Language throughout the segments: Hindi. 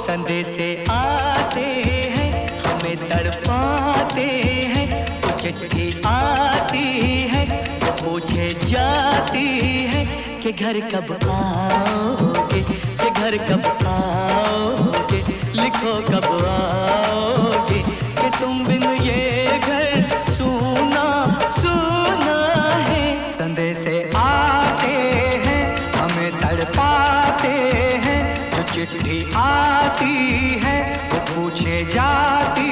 संदेशे आते हैं हमें तड़पाते हैं, तो चिट्ठी आती है तो पूछे जाती है कि घर कब आओगे, कि घर कब आओगे, लिखो कब आओगे, कि तुम बिन ये घर सूना सूना है। संदेशे आते हैं हमें तड़पाते हैं, जो चिट्ठी आती है वो पूछे जाती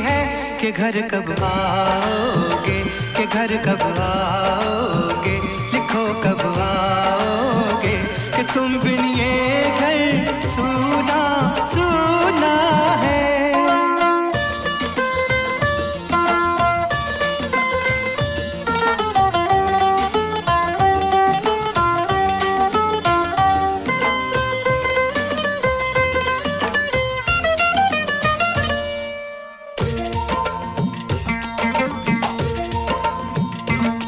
है कि घर कब आओगे, कि घर कब आओगे, लिखो कब आओगे, कि तुम बिन ये घर सूना सूना है।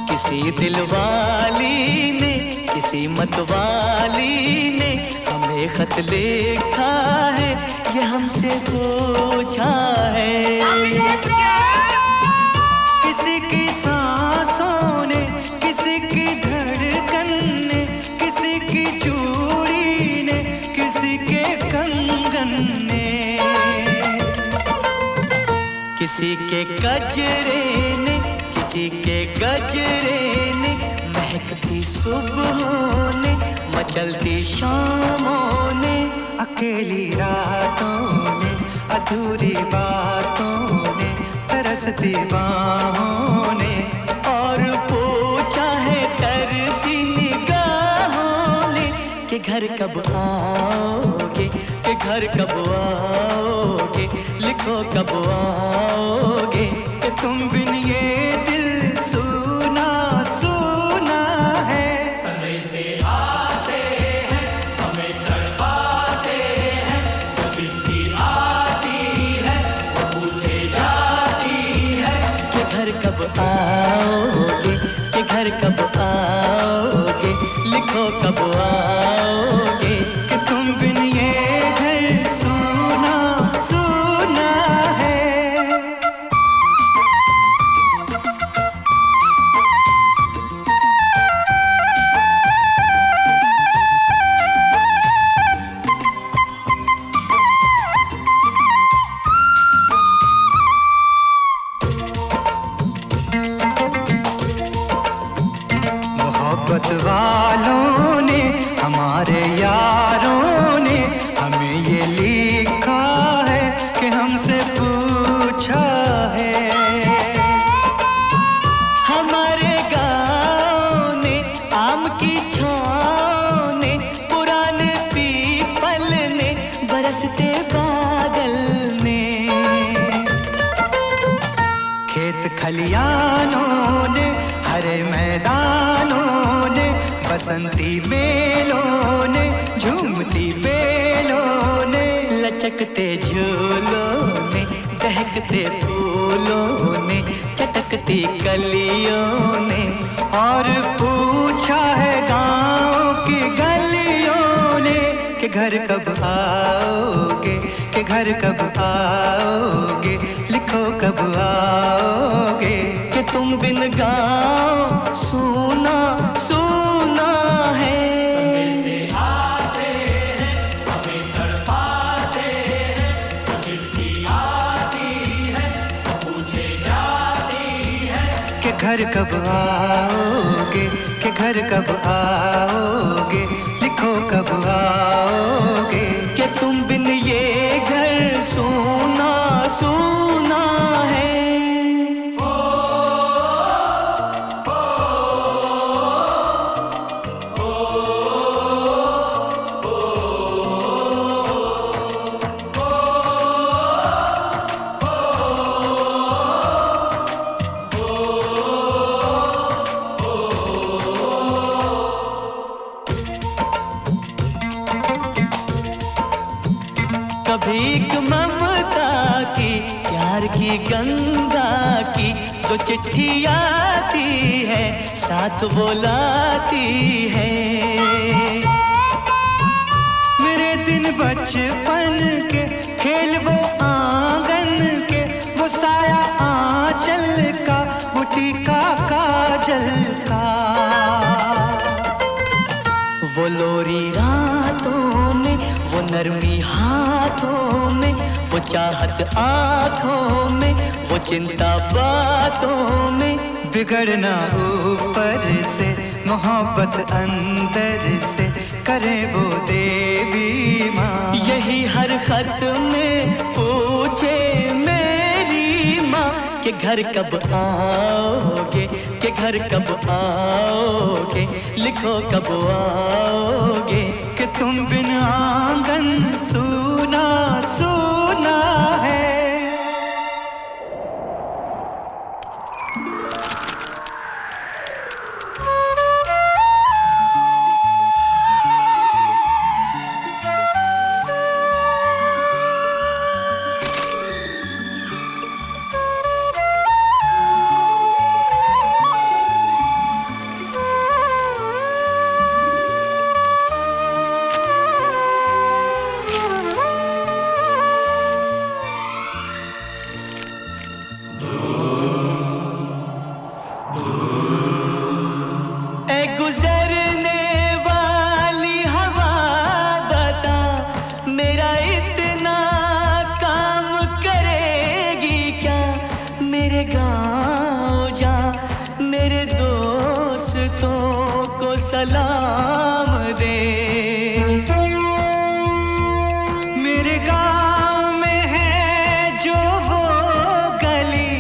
किसी दिलवाली ने, किसी मतवाली ने हमें खत लिखा है, ये हमसे पूछा है। किसी की सांसों ने, किसी की धड़कन ने, किसी की चूड़ी ने, किसी के कंगन ने, किसी के गजरे ने, किसी के गजरे ने, महकती सुबहों ने, मचलती शामों ने, अकेली रातों ने, अधूरी बातों ने, तरसती बाहों ने, और पूछा है तरसी निगाहों ने कि घर कब आओगे, कि घर कब आओगे, लिखो कब आओगे, कि तुम बिन ये दिल सूना सूना है। संदेशे आते हैं हमें तड़पाते हैं, जो चिट्ठी आती है वो पूछे जाती है कि घर कब आओगे, कि घर कब आओगे, लिखो कब आओगे, कि तुम बिन ये घर सूना सूना है। मोहब्बत वालों ने, हमारे यारों ने हमें ये लिखा है कि हमसे पूछा है। हमारे गाँव ने, आम की छाँव ने, पुराने पीपल ने, बरसते बादल ने, खेत खलियानों ने, हरे मैदानों ने, बसंती मेलों ने, झूमती बेलों ने, लचकते झूलों ने, दहकते फूलों ने, चटकती कलियों ने, और पूछा है गाँव की गलियों ने कि घर कब आओगे, कि घर कब आओगे, लिखो कब आओगे, कि तुम बिन गाँव सूना सूना है। संदेशे आते हैं हमें तड़पाते हैं, जो चिट्ठी आती है वो पूछे जाती है कि घर कब आओगे, कि घर कब आओगे, लिखो कब आओगे, कि तुम बिन ये घर सूना सूना है। कभी एक ममता की, प्यार की गंगा की, जो चिट्ठी आती है साथ वो लाती है। मेरे दिन बचपन के खेल वो आंगन के, वो साया आंचल का, वो टीका काजल का। वो लोरी रातों में, वो नरमी हाथों में, वो चाहत आँखों में, वो चिंता बातों में। बिगड़ना ऊपर से, मोहब्बत अंदर से, करे वो देवी माँ। यही हर खत में पूछे मेरी माँ कि घर कब आओगे, कि घर कब आओगे, लिखो कब आओगे। कि तुम बिन आंगन सूना सूना है। सलाम दे। मेरे गांव में है जो वो गली,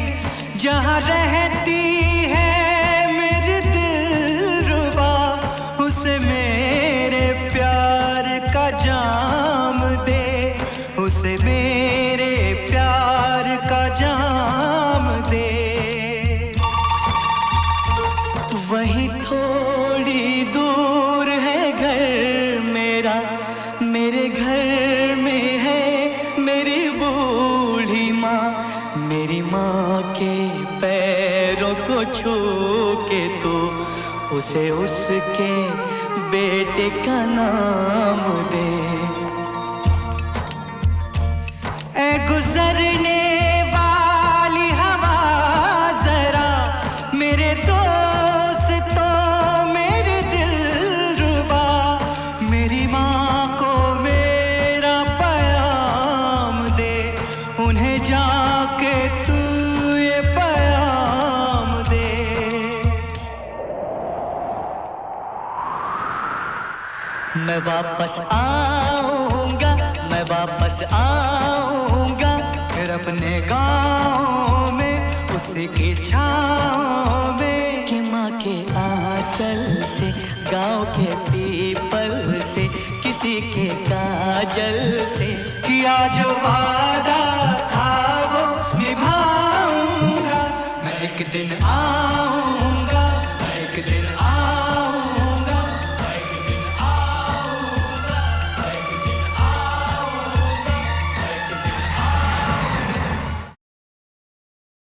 जहाँ रहती है मेरी दिलरुबा, उसे मेरे प्यार का जाम दे, उसे मेरे प्यार का जाम दे। वहीं थोड़ी दूर है घर मेरा, मेरे घर में है मेरी बूढ़ी माँ। मेरी माँ के पैरों को छू के तो उसे उसके बेटे का नाम दे। ऐ गुजरने वाली हवा जरा, मेरे मेरी माँ को मेरा प्याम दे, उन्हें जाके तू ये प्याम दे। मैं वापस आऊँगा, मैं वापस आऊँगा, फिर अपने गाँव में उसी की छाँव में। कि माँ के आंचल से, गाँव के पीपल से, किसी के काजल से, किया जो वादा था वो निभाऊंगा। मैं एक दिन